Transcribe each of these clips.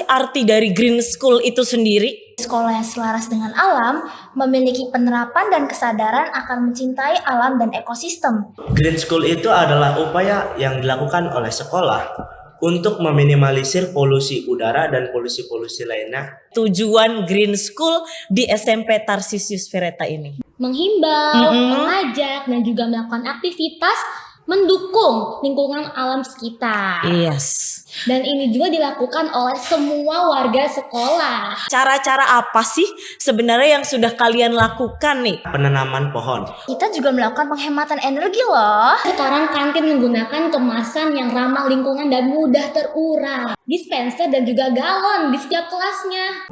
arti dari Green School itu sendiri? Sekolah yang selaras dengan alam memiliki penerapan dan kesadaran akan mencintai alam dan ekosistem. Green School itu adalah upaya yang dilakukan oleh sekolah untuk meminimalisir polusi udara dan polusi-polusi lainnya. Tujuan Green School di SMP Tarsisius Vireta ini menghimbau, mengajak, dan juga melakukan aktivitas mendukung lingkungan alam sekitar. Yes. Dan ini juga dilakukan oleh semua warga sekolah. Cara-cara apa sih sebenarnya yang sudah kalian lakukan nih? Penanaman pohon. Kita juga melakukan penghematan energi loh. Sekarang kantin menggunakan kemasan yang ramah lingkungan dan mudah terurai. Dispenser dan juga galon di setiap kelasnya.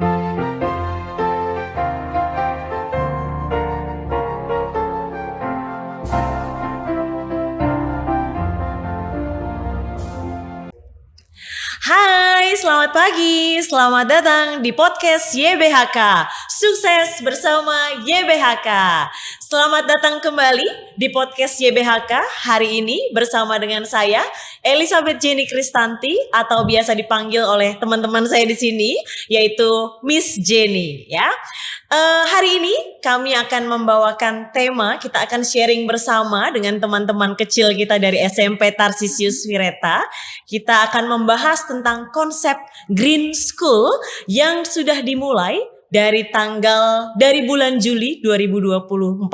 Hai, selamat pagi. Selamat datang di podcast YBHK. Sukses bersama YBHK. Selamat datang kembali di podcast YBHK. Hari ini bersama dengan saya Elizabeth Jenny Kristanti atau biasa dipanggil oleh teman-teman saya di sini yaitu Miss Jenny ya. Hari ini kami akan membawakan tema, kita akan sharing bersama dengan teman-teman kecil kita dari SMP Tarsisius Vireta. Kita akan membahas tentang konsep Green School yang sudah dimulai dari bulan Juli 2024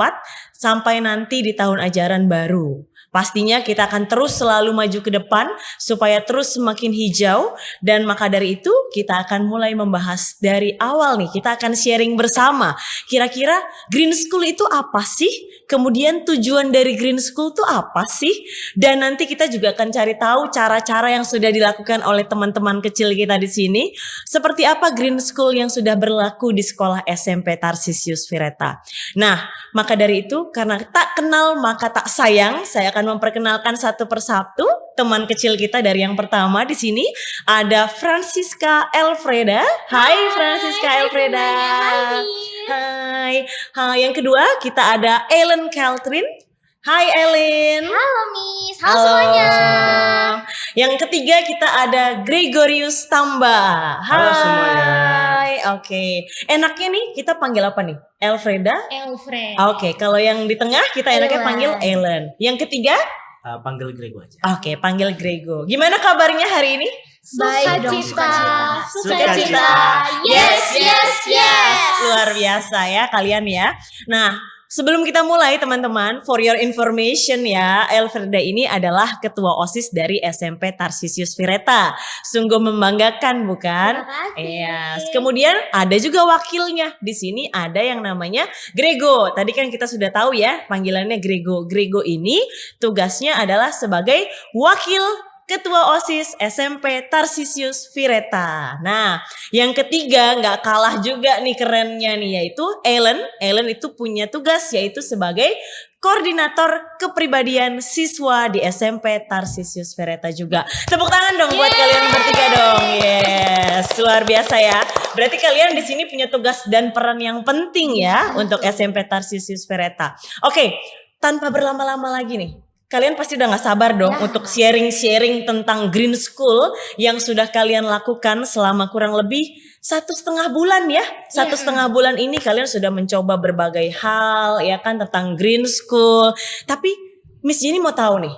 sampai nanti di tahun ajaran baru. Pastinya kita akan terus selalu maju ke depan supaya terus semakin hijau, dan maka dari itu kita akan mulai membahas dari awal nih. Kita akan sharing bersama kira-kira Green School itu apa sih? Kemudian tujuan dari Green School itu apa sih? Dan nanti kita juga akan cari tahu cara-cara yang sudah dilakukan oleh teman-teman kecil kita di sini. Seperti apa Green School yang sudah berlaku di sekolah SMP Tarsisius Vireta. Nah, maka dari itu karena tak kenal maka tak sayang, saya akan memperkenalkan satu persatu teman kecil kita. Dari yang pertama di sini ada Francisca Elfreda. Hai Francisca Elfreda. Hai. Yang kedua kita ada Ellen Catherine. Hai Ellen. Halo Miss, halo semuanya. Yang ketiga kita ada Gregorius Tamba. Halo semuanya. Oke. Enaknya nih kita panggil apa nih? Elfreda? Elfred. Oke, kalau yang di tengah kita enaknya Ellen. panggil Ellen. Yang ketiga? Panggil Grego aja. Oke, panggil Grego. Gimana kabarnya hari ini? Baik dong, Sukacita. Sukacita. Yes, yes, yes. Luar biasa ya kalian ya. Nah, sebelum kita mulai teman-teman, for your information ya, Elfreda ini adalah ketua OSIS dari SMP Tarsisius Vireta. Sungguh membanggakan bukan? Terima kasih. Iya. Kemudian ada juga wakilnya. Di sini ada yang namanya Grego. Tadi kan kita sudah tahu ya panggilannya Grego. Grego ini tugasnya adalah sebagai wakil Ketua OSIS SMP Tarsisius Vireta. Nah, yang ketiga nggak kalah juga nih kerennya nih, yaitu Ellen. Ellen itu punya tugas yaitu sebagai koordinator kepribadian siswa di SMP Tarsisius Vireta juga. Tepuk tangan dong buat kalian bertiga dong. Yes, luar biasa ya. Berarti kalian di sini punya tugas dan peran yang penting ya untuk SMP Tarsisius Vireta. Oke, tanpa berlama-lama lagi nih. Kalian pasti udah gak sabar dong untuk sharing-sharing tentang Green School yang sudah kalian lakukan selama kurang lebih 1,5 bulan ya. 1,5 bulan ini kalian sudah mencoba berbagai hal ya kan tentang Green School. Tapi Miss Jenny mau tahu nih,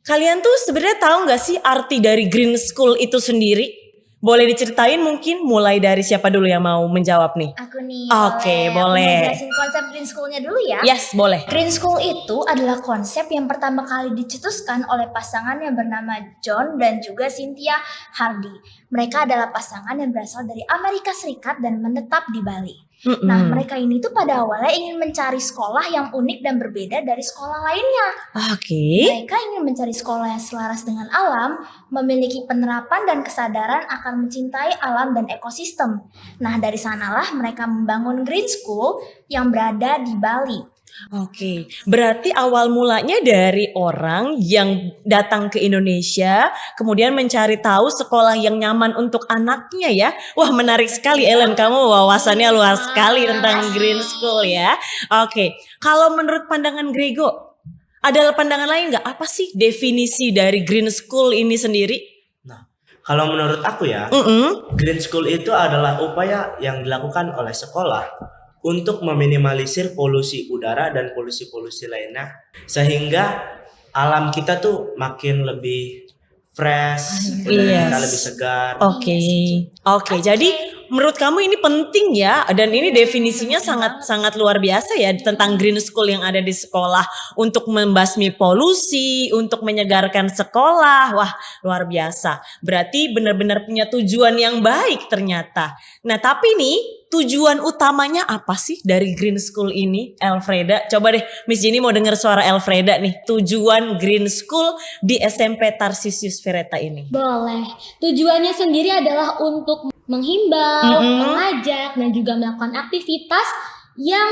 kalian tuh sebenarnya tahu gak sih arti dari Green School itu sendiri? Boleh diceritain mungkin mulai dari siapa dulu yang mau menjawab nih? Aku nih. Oke, boleh. Aku jelasin konsep Green School-nya dulu ya. Yes, boleh. Green School itu adalah konsep yang pertama kali dicetuskan oleh pasangan yang bernama John dan juga Cynthia Hardy. Mereka adalah pasangan yang berasal dari Amerika Serikat dan menetap di Bali. Nah, mereka ini tuh pada awalnya ingin mencari sekolah yang unik dan berbeda dari sekolah lainnya. Oke. Mereka ingin mencari sekolah yang selaras dengan alam, memiliki penerapan dan kesadaran akan mencintai alam dan ekosistem. Nah, dari sanalah mereka membangun Green School yang berada di Bali. Oke, berarti awal mulanya dari orang yang datang ke Indonesia, kemudian mencari tahu sekolah yang nyaman untuk anaknya ya. Wah, menarik sekali Ellen, kamu wawasannya luas sekali tentang Green School ya. Oke, kalau menurut pandangan Grego, ada pandangan lain nggak? Apa sih definisi dari Green School ini sendiri? Nah, Kalau menurut aku ya, green school itu adalah upaya yang dilakukan oleh sekolah untuk meminimalisir polusi udara dan polusi-polusi lainnya, sehingga alam kita tuh makin lebih fresh, udara kita lebih segar. Oke. Jadi menurut kamu ini penting ya, dan ini definisinya sangat luar biasa ya tentang green school yang ada di sekolah untuk membasmi polusi, untuk menyegarkan sekolah. Wah, luar biasa. Berarti benar-benar punya tujuan yang baik ternyata. Nah, tapi nih tujuan utamanya apa sih dari green school ini, Elfreda? Coba deh Miss Jenny mau dengar suara Elfreda nih. Tujuan green school di SMP Tarsius Vireta ini. Boleh. Tujuannya sendiri adalah untuk menghimbau, mengajak, dan juga melakukan aktivitas yang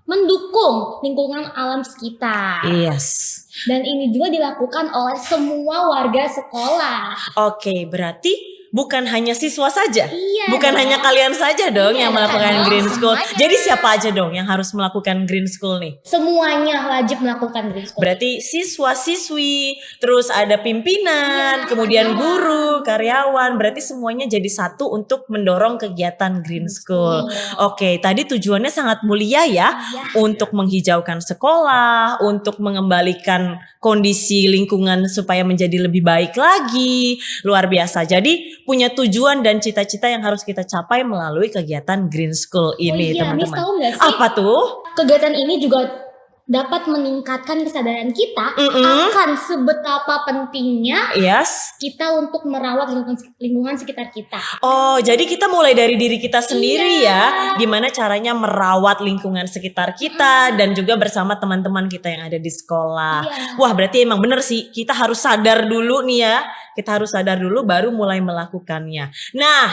mendukung lingkungan alam sekitar. Yes. Dan ini juga dilakukan oleh semua warga sekolah. Oke, berarti bukan hanya siswa saja, Iya bukan dong. hanya kalian saja dong Iya yang melakukan dong, green school. semuanya. Jadi siapa aja dong yang harus melakukan green school nih? Semuanya wajib melakukan green school. Berarti siswa-siswi, terus ada pimpinan, kemudian guru, karyawan. Berarti semuanya jadi satu untuk mendorong kegiatan green school. Oke, tadi tujuannya sangat mulia ya, untuk menghijaukan sekolah, untuk mengembalikan kondisi lingkungan supaya menjadi lebih baik lagi. Luar biasa. Jadi punya tujuan dan cita-cita yang harus kita capai melalui kegiatan green school ini, Miss teman-teman. tahu nggak sih? Apa tuh? Kegiatan ini juga dapat meningkatkan kesadaran kita akan sebetapa pentingnya Yes. kita untuk merawat lingkungan sekitar kita. Oh, jadi kita mulai dari diri kita sendiri ya. Gimana caranya merawat lingkungan sekitar kita dan juga bersama teman-teman kita yang ada di sekolah. Iya. Wah, berarti emang bener sih. Kita harus sadar dulu nih ya. Kita harus sadar dulu baru mulai melakukannya. Nah,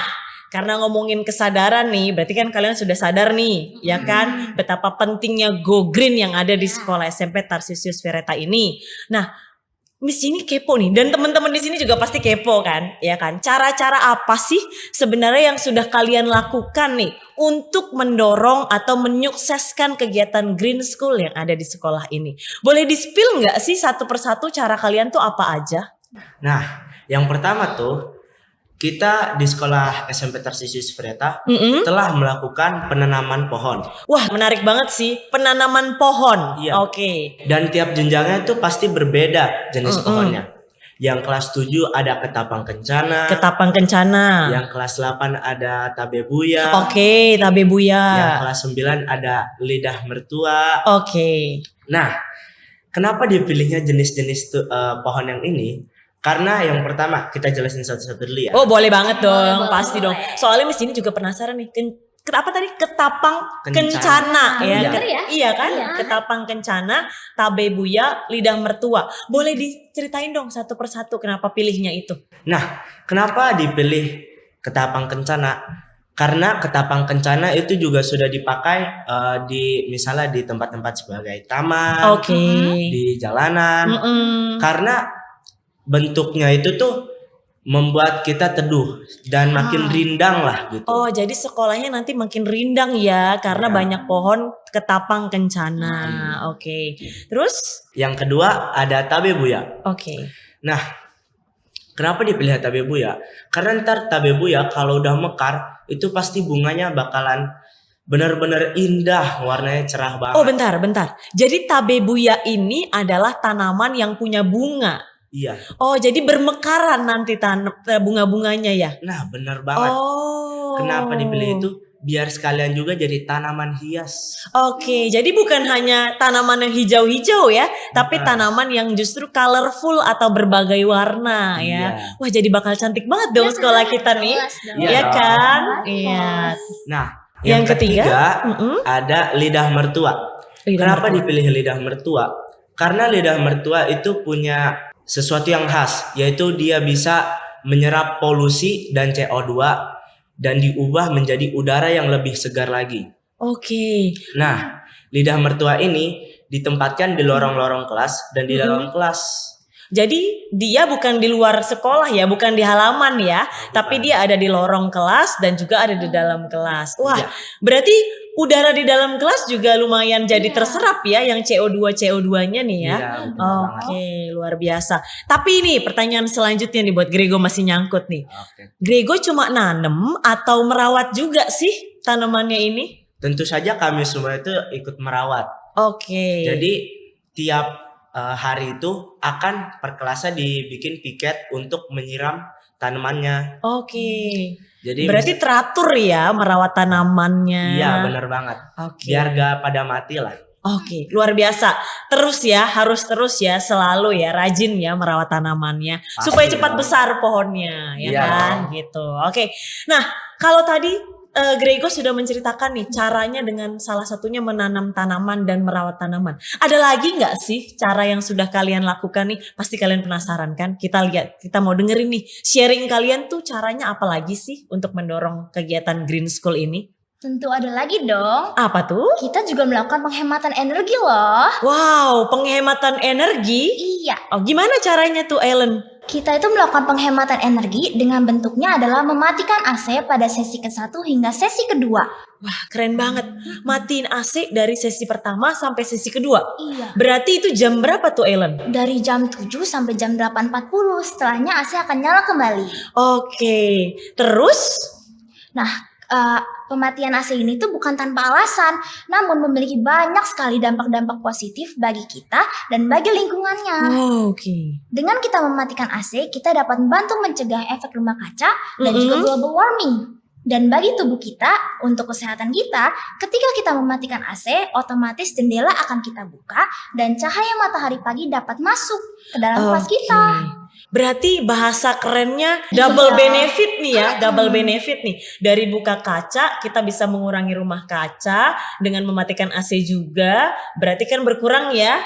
karena ngomongin kesadaran nih, berarti kan kalian sudah sadar nih, ya kan, betapa pentingnya Go Green yang ada di sekolah SMP Tarsius Vireta ini. Nah, Miss Jenny kepo nih, dan teman-teman di sini juga pasti kepo kan, ya kan? Cara-cara apa sih sebenarnya yang sudah kalian lakukan nih untuk mendorong atau menyukseskan kegiatan Green School yang ada di sekolah ini? Boleh di-spill nggak sih satu persatu cara kalian tuh apa aja? Nah, yang pertama tuh kita di sekolah SMP Tarsius Vireta telah melakukan penanaman pohon. Wah, menarik banget sih, penanaman pohon. Iya. Oke. Dan tiap jenjangnya itu pasti berbeda jenis pohonnya. Yang kelas 7 ada ketapang kencana. Ketapang kencana. Yang kelas 8 ada tabebuya. Oke, tabe Yang buya. kelas 9 ada lidah mertua. Oke. Nah, kenapa dipilihnya jenis-jenis pohon yang ini? Karena yang pertama kita jelasin satu-satu dulu ya. Oh, boleh banget dong, Boleh, pasti boleh. dong. Soalnya Miss Jenny juga penasaran nih. Apa tadi? Ketapang Kencana. kencana ya. Iya. Bener ya? Iya kan? Iya. Ketapang kencana, tabe buya, lidah mertua. Boleh diceritain dong satu persatu kenapa pilihnya itu? Nah, kenapa dipilih ketapang kencana? Karena ketapang kencana itu juga sudah dipakai misalnya di tempat-tempat sebagai taman, Oke. di jalanan. Mm-mm. Karena bentuknya itu tuh membuat kita teduh dan makin rindang lah gitu. Oh, jadi sekolahnya nanti makin rindang ya karena Ya. banyak pohon ketapang kencana. Oke. Terus? Yang kedua ada tabebuya. Oke. Nah, kenapa dipilih tabebuya? Karena ntar tabebuya kalau udah mekar itu pasti bunganya bakalan benar-benar indah, warnanya cerah banget. Oh, bentar. Jadi tabebuya ini adalah tanaman yang punya bunga. Iya. Oh, jadi bermekaran nanti bunga-bunganya ya? Nah, benar banget. Oh. Kenapa dipilih itu? Biar sekalian juga jadi tanaman hias. Oke, jadi bukan hanya tanaman yang hijau-hijau ya, tapi tanaman yang justru colorful atau berbagai warna ya. Iya. Wah, jadi bakal cantik banget dong sekolah kita nih. Jelas dong. Iya Iya dong. kan? Iya. Nah, Yang yang ketiga, ketiga mm-mm. ada lidah mertua. Lidah Kenapa mertua. dipilih lidah mertua? Karena lidah mertua itu punya sesuatu yang khas, yaitu dia bisa menyerap polusi dan CO2 dan diubah menjadi udara yang lebih segar lagi. Oke. Nah, lidah mertua ini ditempatkan di lorong-lorong kelas dan di dalam kelas. Jadi dia bukan di luar sekolah ya, bukan di halaman ya, tapi dia ada di lorong kelas dan juga ada di dalam kelas. Wah, Iya. berarti udara di dalam kelas juga lumayan jadi Iya. terserap ya, yang CO2-nya nih ya. Iya, betul banget. Oke, luar biasa. Tapi ini pertanyaan selanjutnya nih buat Grego, masih nyangkut nih. Oke. Grego cuma nanem atau merawat juga sih tanamannya ini? Tentu saja kami semua itu ikut merawat. Oke. Jadi tiap hari itu akan per kelasnya dibikin piket untuk menyiram tanamannya. Oke. Jadi Berarti teratur ya merawat tanamannya. iya benar banget. Oke. Biar gak pada mati lah. Oke, luar biasa. Terus ya, harus terus ya, selalu ya, rajin ya merawat tanamannya Pasti supaya cepat dong. besar pohonnya, ya Iya kan? Gitu. Oke. Nah, kalau tadi Grego sudah menceritakan nih caranya dengan salah satunya menanam tanaman dan merawat tanaman. Ada lagi nggak sih cara yang sudah kalian lakukan nih? Pasti kalian penasaran kan? Kita lihat, kita mau dengerin nih sharing kalian tuh caranya apa lagi sih untuk mendorong kegiatan Green School ini? Tentu ada lagi dong. Apa tuh? Kita juga melakukan penghematan energi loh. Wow, penghematan energi. Iya. Oh, gimana caranya tuh, Ellen? Kita itu melakukan penghematan energi dengan bentuknya adalah mematikan AC pada sesi ke-1 hingga sesi kedua. Wah, keren banget. Matiin AC dari sesi pertama sampai sesi kedua. Iya. Berarti itu jam berapa tuh, Ellen? Dari jam 7 sampai jam 8.40. Setelahnya AC akan nyala kembali. Oke. Terus? Nah, pematian AC ini tuh bukan tanpa alasan, namun memiliki banyak sekali dampak-dampak positif bagi kita dan bagi lingkungannya. Oke. Dengan kita mematikan AC, kita dapat membantu mencegah efek rumah kaca dan juga global warming. Dan bagi tubuh kita, untuk kesehatan kita, ketika kita mematikan AC, otomatis jendela akan kita buka dan cahaya matahari pagi dapat masuk ke dalam kelas kita. Berarti bahasa kerennya double Iya. benefit nih ya, double benefit nih. Dari buka kaca kita bisa mengurangi rumah kaca dengan mematikan AC juga. Berarti kan berkurang ya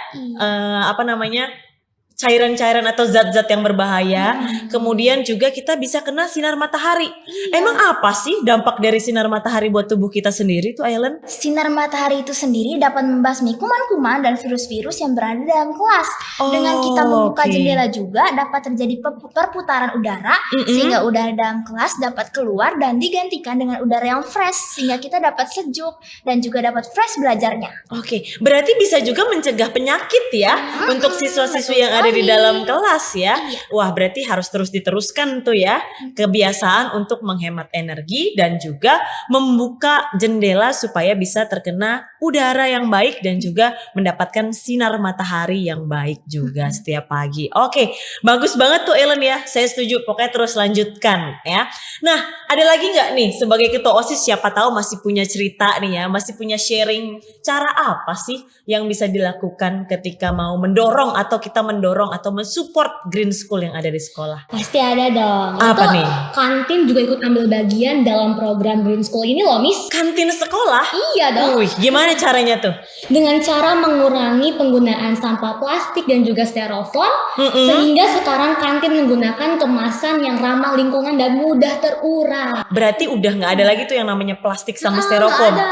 cairan-cairan atau zat-zat yang berbahaya. Kemudian juga kita bisa kena sinar matahari. Emang apa sih dampak dari sinar matahari buat tubuh kita sendiri tuh, Ellen? Sinar matahari itu sendiri dapat membasmi kuman-kuman dan virus-virus yang berada dalam kelas. Dengan kita membuka oke. jendela juga dapat terjadi perputaran udara sehingga udara dalam kelas dapat keluar dan digantikan dengan udara yang fresh sehingga kita dapat sejuk dan juga dapat fresh belajarnya. Oke, berarti bisa juga mencegah penyakit ya untuk siswa-siswi yang ada di sekali. dalam kelas ya. Iya. Wah, berarti harus terus diteruskan tuh ya kebiasaan untuk menghemat energi dan juga membuka jendela supaya bisa terkena udara yang baik dan juga mendapatkan sinar matahari yang baik juga setiap pagi. Oke, bagus banget tuh Ellen ya. Saya setuju. Pokoknya terus lanjutkan ya. Nah, ada lagi nggak nih sebagai ketua OSIS siapa tahu masih punya cerita nih ya, masih punya sharing cara apa sih yang bisa dilakukan ketika mau mendorong atau kita mendorong atau mensupport Green School yang ada di sekolah? Pasti ada dong. Apa Atau nih? kantin juga ikut ambil bagian dalam program Green School ini loh, Miss. Kantin sekolah? Iya dong. Wih, gimana caranya tuh? Dengan cara mengurangi penggunaan sampah plastik dan juga styrofoam, sehingga sekarang kantin menggunakan kemasan yang ramah lingkungan dan mudah terurai. Berarti udah nggak ada lagi tuh yang namanya plastik sama Nggak styrofoam. ada.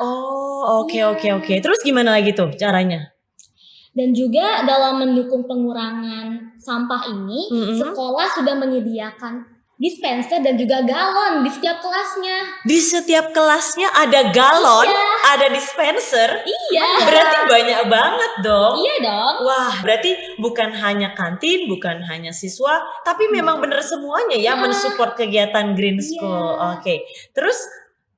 Oh, oke. Terus gimana lagi tuh caranya? Dan juga dalam mendukung pengurangan sampah ini, sekolah sudah menyediakan dispenser dan juga galon di setiap kelasnya. Di setiap kelasnya ada galon, Iya. ada dispenser. Iya. Berarti banyak banget dong. Iya dong. Wah, berarti bukan hanya kantin, bukan hanya siswa, tapi memang benar semuanya ya mensupport kegiatan Green School. Oke. Terus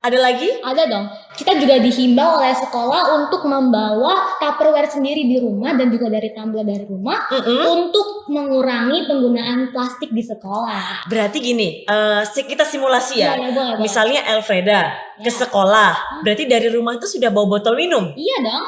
ada lagi? Ada dong. Kita juga dihimbau oleh sekolah untuk membawa Tupperware sendiri di rumah dan juga dari tumbler dari rumah untuk mengurangi penggunaan plastik di sekolah. Berarti gini, kita simulasi ya. Iya, boleh. Misalnya Elfreda ke sekolah, berarti dari rumah itu sudah bawa botol minum. Iya dong.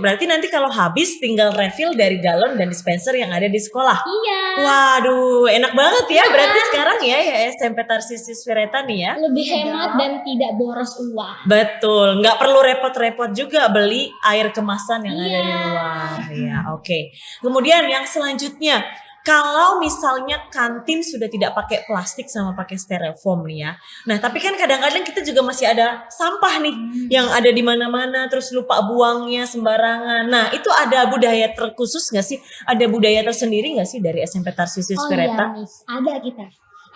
Berarti nanti kalau habis tinggal refill dari galon dan dispenser yang ada di sekolah. Iya. Waduh, enak banget ya. Berarti sekarang ya SMP Tarsius Wireta nih ya. Lebih hemat dan tidak boros uang. Betul, nggak perlu repot-repot juga beli air kemasan yang ada di luar. Ya, oke. Kemudian yang selanjutnya, kalau misalnya kantin sudah tidak pakai plastik sama pakai styrofoam nih ya. Nah, tapi kan kadang-kadang kita juga masih ada sampah nih yang ada di mana-mana terus lupa buangnya sembarangan. Nah, itu ada budaya terkhusus nggak sih? Ada budaya tersendiri nggak sih dari SMP Tarsius Wireta? Miss. Ada kita.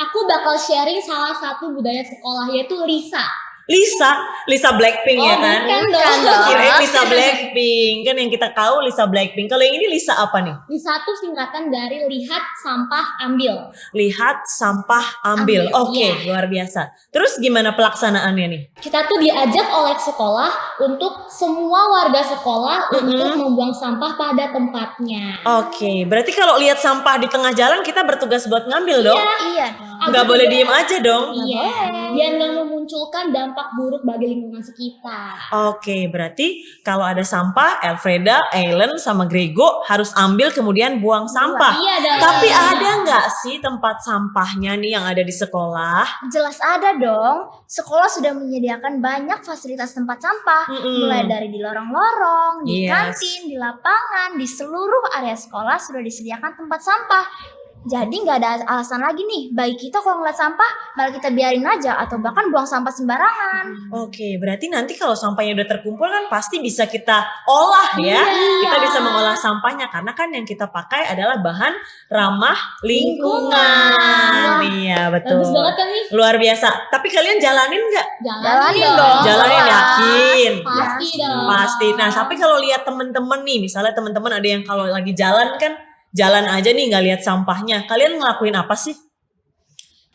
Aku bakal sharing salah satu budaya sekolah yaitu Lisa. Lisa Blackpink Oh, ya kan? bukan Bukan dong. dong. Kirain Lisa Blackpink kan yang kita tahu Lisa Blackpink. Kalau yang ini Lisa apa nih? Lisa tuh singkatan dari lihat, sampah, ambil. Lihat, sampah, ambil. Ambil, Oke, iya. luar biasa. Terus gimana pelaksanaannya nih? Kita tuh diajak oleh sekolah untuk semua warga sekolah untuk membuang sampah pada tempatnya. Oke, berarti kalau lihat sampah di tengah jalan kita bertugas buat ngambil dong? Iya dong. Nggak Agar boleh tidak- diem aja dong? Iya, biar nggak memunculkan dampak buruk bagi lingkungan sekitar. Oke, berarti kalau ada sampah, Elfreda, Ailen, sama Grego harus ambil kemudian buang sampah. Iya dong. Tapi ada nggak sih tempat sampahnya nih yang ada di sekolah? Jelas ada dong. Sekolah sudah menyediakan banyak fasilitas tempat sampah, mulai dari di lorong-lorong, di Yes. kantin, di lapangan, di seluruh area sekolah sudah disediakan tempat sampah. Jadi nggak ada alasan lagi nih bagi kita kalau ngeliat sampah malah kita biarin aja atau bahkan buang sampah sembarangan. Oke, berarti nanti kalau sampahnya udah terkumpul kan pasti bisa kita olah ya. Kita bisa mengolah sampahnya karena kan yang kita pakai adalah bahan ramah lingkungan. Iya, betul. Bagus banget kan nih? Luar biasa. Tapi kalian jalanin nggak? Jalanin dong. Jalanin Wah. yakin. Pasti dong. Pasti. Nah, tapi kalau lihat temen-temen nih, misalnya temen-temen ada yang kalau lagi jalan kan jalan aja nih nggak lihat sampahnya. Kalian ngelakuin apa sih?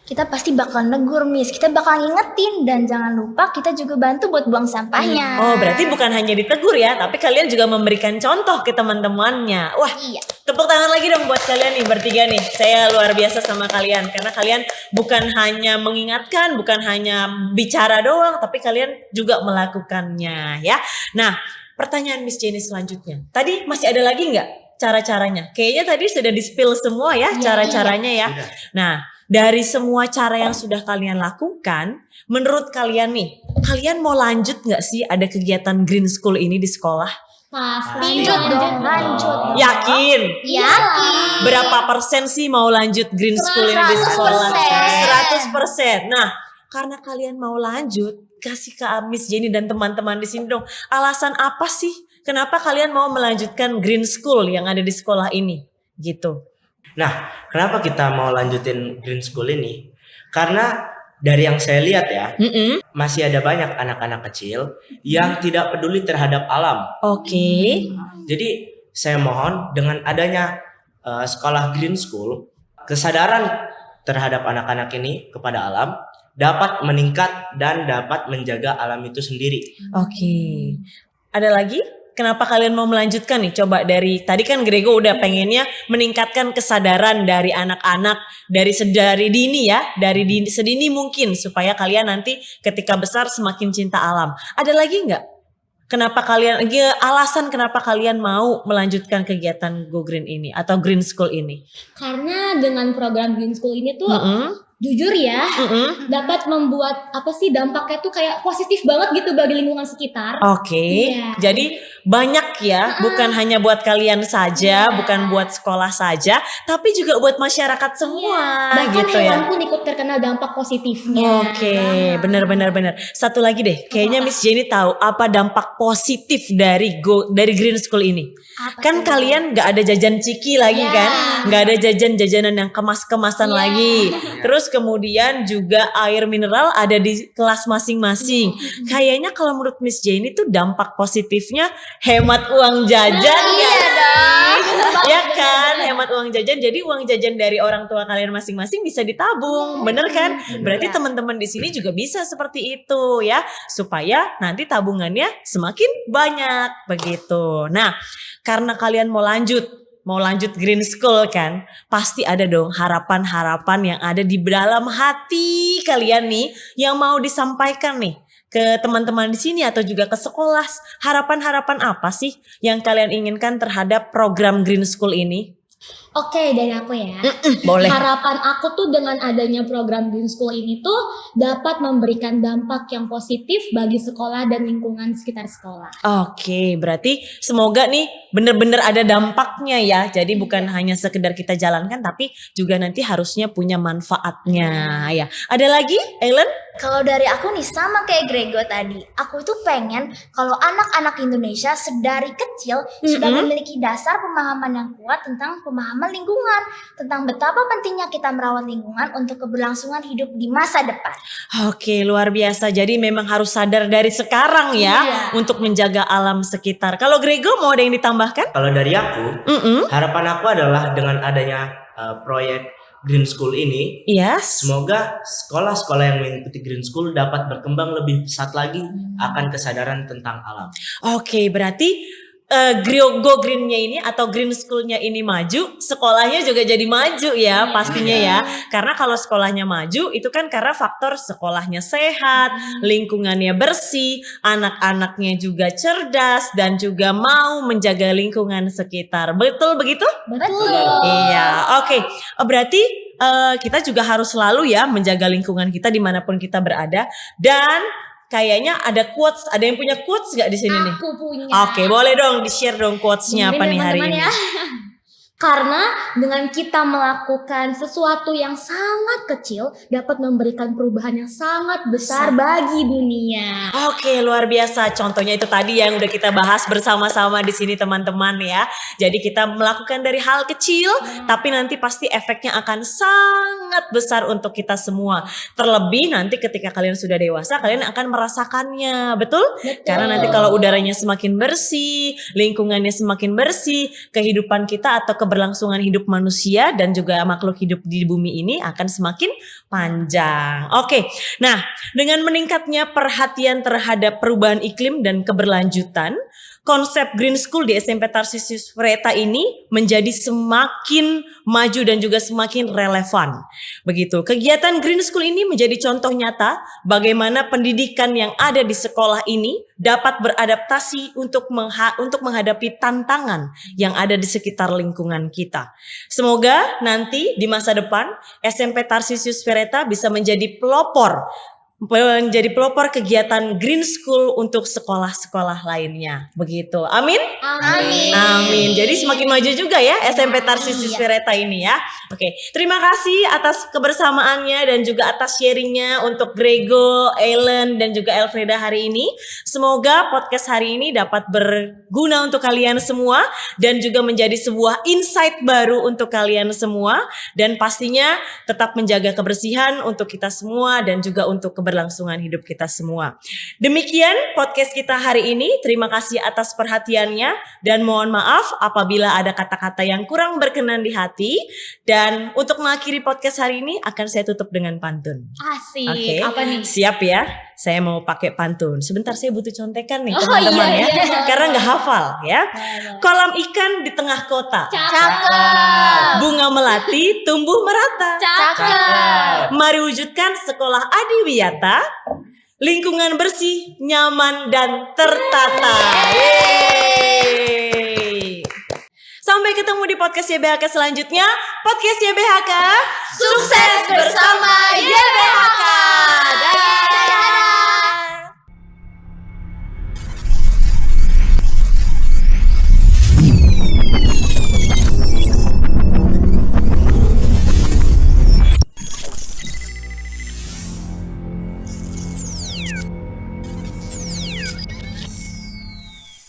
Kita pasti bakal negur, Miss. Kita bakal ngingetin dan jangan lupa kita juga bantu buat buang sampahnya. Oh, berarti bukan hanya ditegur ya, tapi kalian juga memberikan contoh ke teman-temannya. Wah, Iya. tepuk tangan lagi dong buat kalian nih bertiga nih. Saya luar biasa sama kalian karena kalian bukan hanya mengingatkan, bukan hanya bicara doang, tapi kalian juga melakukannya ya. Nah, pertanyaan Miss Jenny selanjutnya. Tadi masih ada lagi nggak cara-caranya? Kayaknya tadi sudah di-spill semua ya cara-caranya ya. Sudah. Nah, dari semua cara yang sudah kalian lakukan, menurut kalian nih, kalian mau lanjut nggak sih ada kegiatan Green School ini di sekolah? Pasti Lanjut dong, lanjut. Yakin? Yakin. Berapa persen sih mau lanjut Green School ini di sekolah? 100%. Nah, karena kalian mau lanjut, kasih ke Miss Jenny dan teman-teman di sini dong. Alasan apa sih? Kenapa kalian mau melanjutkan Green School yang ada di sekolah ini? Gitu. Nah, kenapa kita mau lanjutin Green School ini? Karena dari yang saya lihat ya, masih ada banyak anak-anak kecil yang tidak peduli terhadap alam. Oke. Jadi saya mohon dengan adanya sekolah Green School, kesadaran terhadap anak-anak ini kepada alam dapat meningkat dan dapat menjaga alam itu sendiri. Oke. Ada lagi? Kenapa kalian mau melanjutkan nih? Coba dari tadi kan Grego udah pengennya meningkatkan kesadaran dari anak-anak dari dini ya, sedini mungkin supaya kalian nanti ketika besar semakin cinta alam. Ada lagi nggak? Alasan kenapa kalian mau melanjutkan kegiatan Go Green ini atau Green School ini? Karena dengan program Green School ini tuh jujur ya dapat membuat dampaknya tuh kayak positif banget gitu bagi lingkungan sekitar. Oke, Iya. jadi banyak ya, bukan hanya buat kalian saja, bukan buat sekolah saja, tapi juga buat masyarakat semua, Bahkan gitu hewan ya. pun ikut terkena dampak positifnya. Oke, benar. Satu lagi deh, kayaknya Miss Jenny tahu apa dampak positif dari Green School ini. Kan kalian nggak ada jajan ciki lagi kan, nggak ada jajanan yang kemas-kemasan lagi. Terus kemudian juga air mineral ada di kelas masing-masing. Kayaknya kalau menurut Miss Jenny tuh dampak positifnya hemat uang jajan Iya dong. ya kan, hemat uang jajan. Jadi uang jajan dari orang tua kalian masing-masing bisa ditabung, bener kan? Berarti teman-teman di sini juga bisa seperti itu ya, supaya nanti tabungannya semakin banyak begitu. Nah, karena kalian mau lanjut Green School kan, pasti ada dong harapan-harapan yang ada di dalam hati kalian nih yang mau disampaikan nih ke teman-teman di sini atau juga ke sekolah. Harapan-harapan apa sih yang kalian inginkan terhadap program Green School ini? Oke, dari aku ya. Boleh. Harapan aku tuh dengan adanya program Green School ini tuh dapat memberikan dampak yang positif bagi sekolah dan lingkungan sekitar sekolah. Oke, berarti semoga nih bener-bener ada dampaknya ya. Jadi bukan hanya sekedar kita jalankan, tapi juga nanti harusnya punya manfaatnya ya. Ada lagi, Ailen? Kalau dari aku nih sama kayak Grego tadi. Aku itu pengen kalau anak-anak Indonesia sedari kecil sudah memiliki dasar pemahaman yang kuat tentang pemahaman bersama lingkungan, tentang betapa pentingnya kita merawat lingkungan untuk keberlangsungan hidup di masa depan. Oke, luar biasa. Jadi memang harus sadar dari sekarang ya Iya. untuk menjaga alam sekitar. Kalau Grego mau ada yang ditambahkan? Kalau dari aku, harapan aku adalah dengan adanya proyek Green School ini, Yes. semoga sekolah-sekolah yang mengikuti Green School dapat berkembang lebih pesat lagi akan kesadaran tentang alam. Oke, berarti Go Green-nya ini atau Green School-nya ini maju, sekolahnya juga jadi maju ya pastinya ya. Karena kalau sekolahnya maju itu kan karena faktor sekolahnya sehat, lingkungannya bersih, anak-anaknya juga cerdas dan juga mau menjaga lingkungan sekitar. Betul begitu? Betul. Iya, oke. Berarti kita juga harus selalu ya menjaga lingkungan kita dimanapun kita berada. Dan kayaknya ada quotes, ada yang punya quotes gak di sini nih? Aku punya. Oke, boleh dong di-share dong quotes-nya apa Dengerin nih hari teman-teman ini? ya. Karena dengan kita melakukan sesuatu yang sangat kecil dapat memberikan perubahan yang sangat besar bagi dunia. Oke, luar biasa. Contohnya itu tadi yang udah kita bahas bersama-sama di sini teman-teman ya. Jadi kita melakukan dari hal kecil, tapi nanti pasti efeknya akan sangat besar untuk kita semua. Terlebih nanti ketika kalian sudah dewasa, kalian akan merasakannya, betul? Karena nanti kalau udaranya semakin bersih, lingkungannya semakin bersih, kehidupan kita atau keberlangsungan hidup manusia dan juga makhluk hidup di bumi ini akan semakin panjang. Oke, nah dengan meningkatnya perhatian terhadap perubahan iklim dan keberlanjutan, konsep Green School di SMP Tarsisius Vreta ini menjadi semakin maju dan juga semakin relevan. Begitu. Kegiatan Green School ini menjadi contoh nyata bagaimana pendidikan yang ada di sekolah ini dapat beradaptasi untuk menghadapi tantangan yang ada di sekitar lingkungan kita. Semoga nanti di masa depan SMP Tarsisius Vreta bisa menjadi pelopor kegiatan Green School untuk sekolah-sekolah lainnya. Begitu. Amin? Amin. Amin. Jadi semakin maju juga ya SMP Tarsisius Vreta ini ya. Oke, terima kasih atas kebersamaannya dan juga atas sharingnya untuk Grego, Ellen dan juga Elfreda hari ini. Semoga podcast hari ini dapat berguna untuk kalian semua dan juga menjadi sebuah insight baru untuk kalian semua dan pastinya tetap menjaga kebersihan untuk kita semua dan juga untuk keberlangsungan hidup kita semua. Demikian podcast kita hari ini. Terima kasih atas perhatiannya dan mohon maaf apabila ada kata-kata yang kurang berkenan di hati. Dan untuk mengakhiri podcast hari ini akan saya tutup dengan pantun. Asik. Oke, Apa nih? siap ya? Saya mau pakai pantun. Sebentar saya butuh contekan nih Oh, teman-teman iya, ya. iya. Karena nggak hafal ya. Kolam ikan di tengah kota. Cakep. Bunga melati tumbuh merata. Cakep. Mari wujudkan sekolah adiwiyata, lingkungan bersih, nyaman, dan tertata. Yeay. Sampai ketemu di podcast YBHK selanjutnya. Podcast YBHK, Sukses bersama YBHK.